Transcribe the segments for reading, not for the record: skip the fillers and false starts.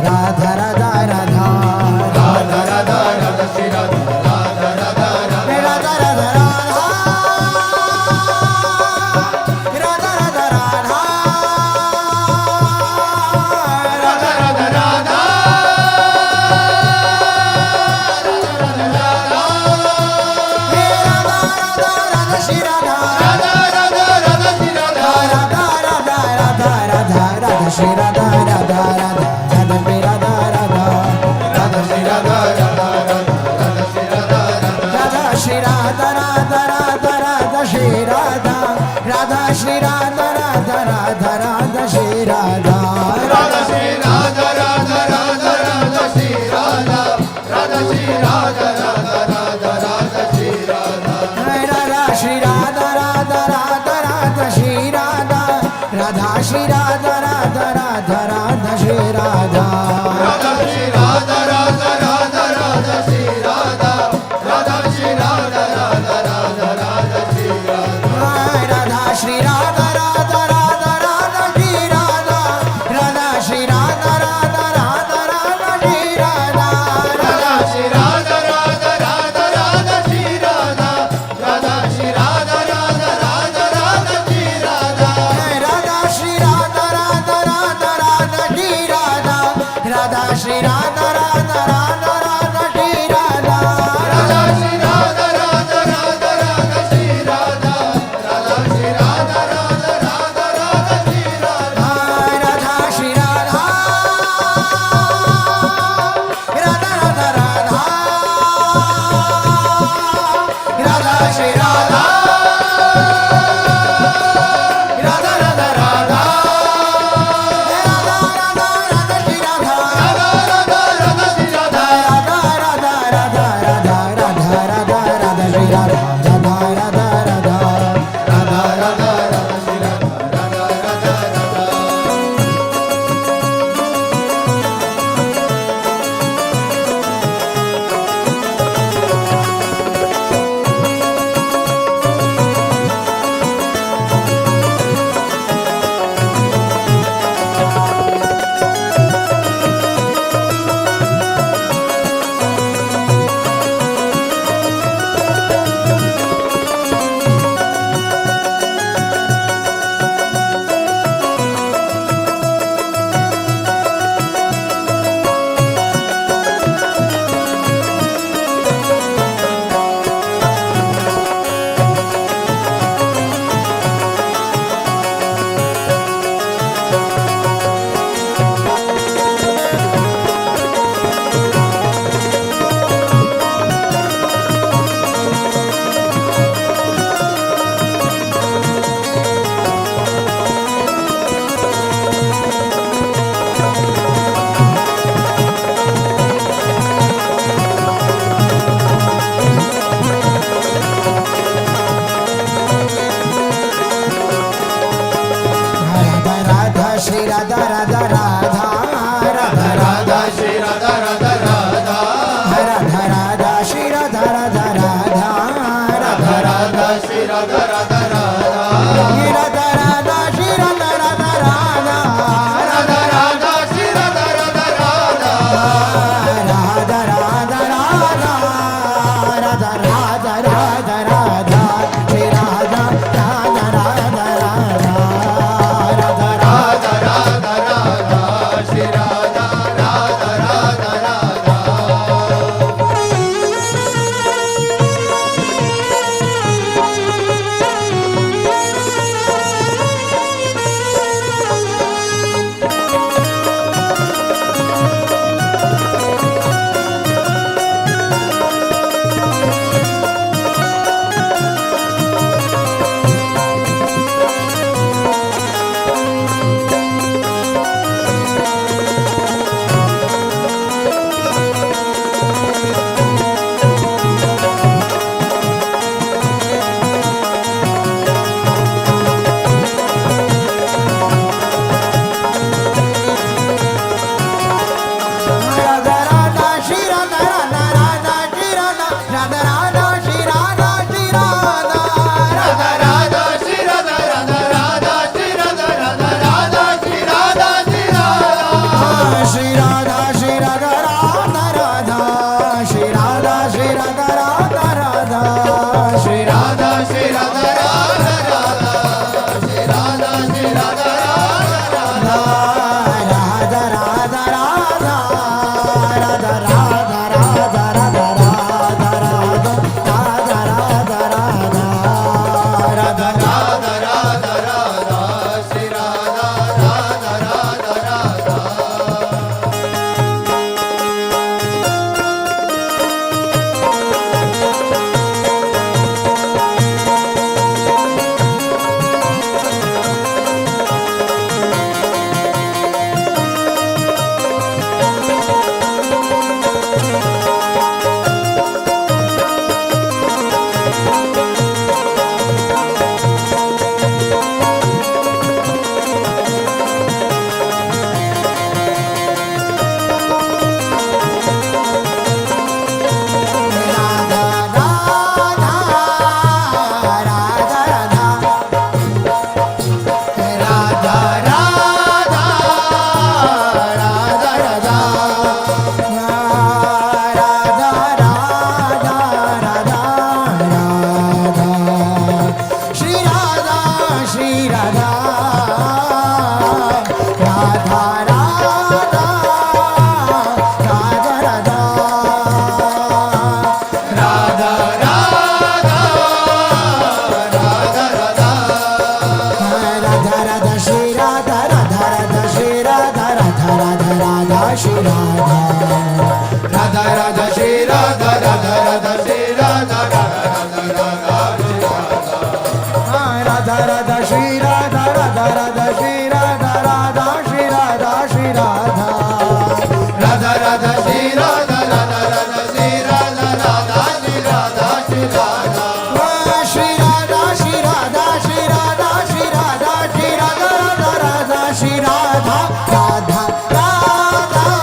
Radha Radha Radha Radha Radha Radha Shri Radha Radha Radha Radha Radha Radha Radha Radha Radha Radha Radha Radha Radha Radha Shri Radha Radha Radha Radha Shri Radha Radha Radha Radha Radha Radha Shri Radha Radha Radha Radha Pay Radha Radha Radha Shri Radha Radha Radha Shri Radha Radha Shri Radha Radha Radha Radha Shri Radha Radha Shri Radha Radha Radha Radha Shri Radha Radha Shri Radha Radha Radha Radha Shri Radha Radha Shri Radha Radha Radha Radha Shri Radha Radha Shri Radha Radha Radha Radha Shri Radha Radha Shri Radha Radha Radha Radha Shri Radha Radha Shri Radha Radha Radha Radha Shri Radha Radha Shri Radha Radha Radha Radha Shri Radha Radha Shri Radha Radha Radha Radha Shri Radha Radha Shri Radha Radha Radha Radha Shri Radha Radha Shri Radha Radha Radha Radha Shri Radha Radha Shri Radha Radha Radha Radha Shri Radha Radha Shri Radha Radha Radha Radha Shri Radha Radha Shri Radha Radha Radha Radha Shri Radha Radha Shri Radha Radha Radha Radha Shri Radha Radha Shri Radha Radha Radha Radha Shri Radha Radha Shri Radha Radha Radha Radha Radha Shri Radha Radha Radha Radha Radha Radha Radha Shri Radha Radha Radha Radha Shri Radha Radha Radha Radha Shri Radha Shri Radha Radha Radha Shri Radha Shri Radha Radha Radha Shri Radha Shri Radha Radha Radha Radha Radha Radha Radha Radha Radha Radha Radha Radha Radha Radha Radha Radha Radha Shri Radha Radha Radha Radha Radha Radha Shri Radha Radha Radha Shri Radha Radha Radha Radha Radha Shri Radha Radha Radha Shri Radha Radha Shri Radha Shri Radha Radha Radha Shri Radha Radha Radha Shri Radha Radha Shri Radha Shri Radha Shri Radha Shri Radha Shri Radha Shri Radha Shri Radha Radha Radha Shri Radha Radha Radha Radha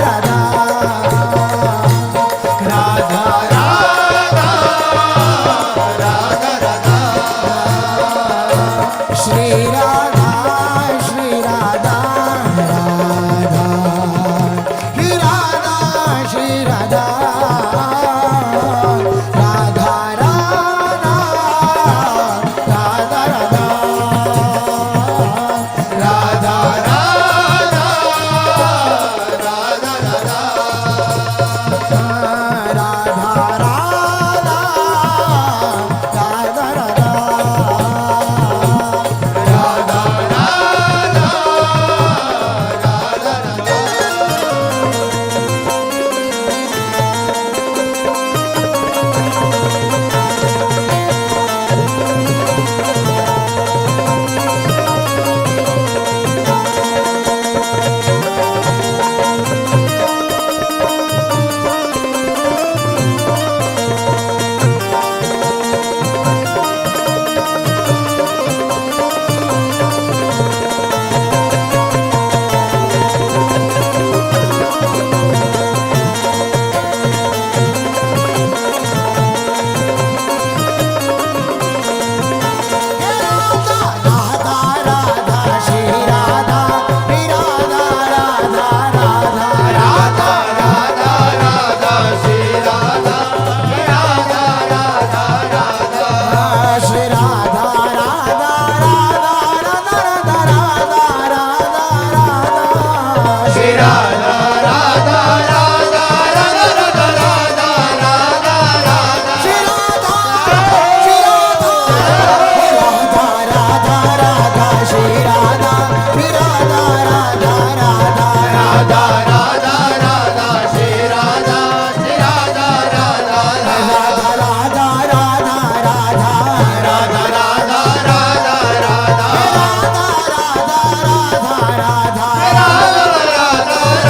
Radha Radha Radha Radha Shri Radha Shri Radha Radha Shri Radha Radha Radha Radha Radha Radha Radha Radha Radha Radha Radha Radha Radha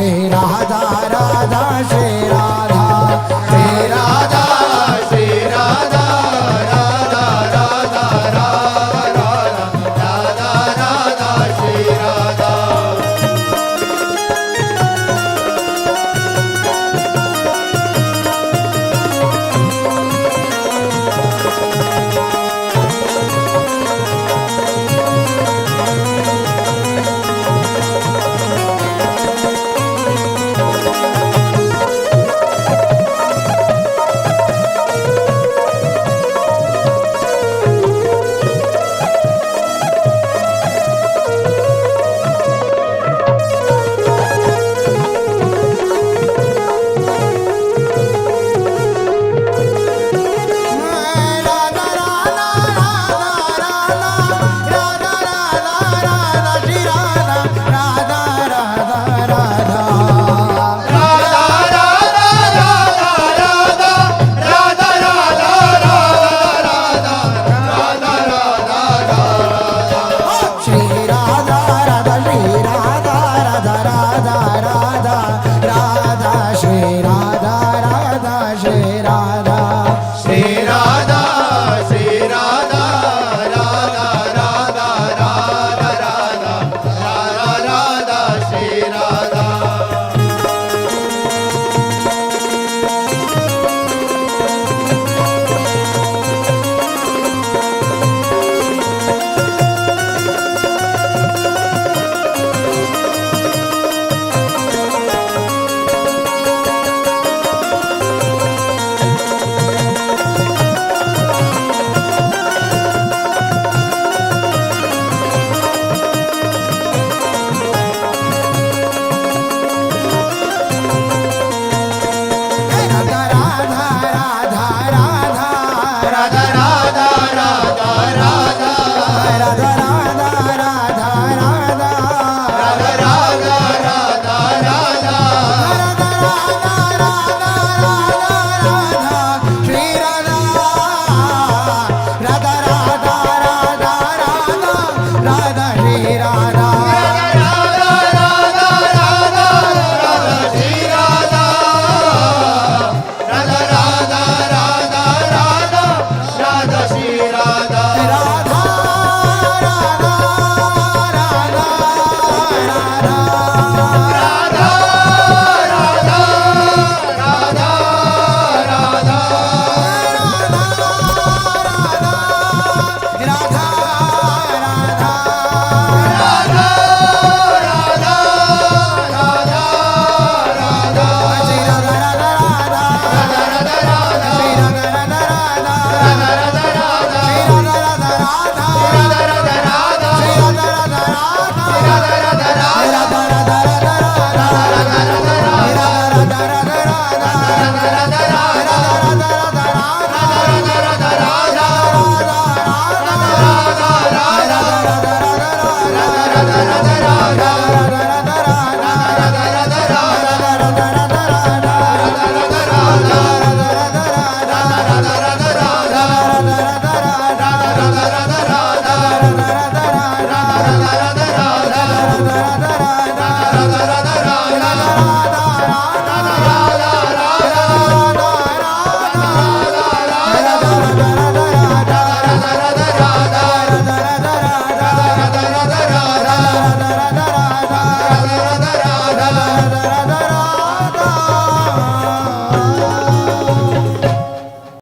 Shri Radha Radha Shri Radha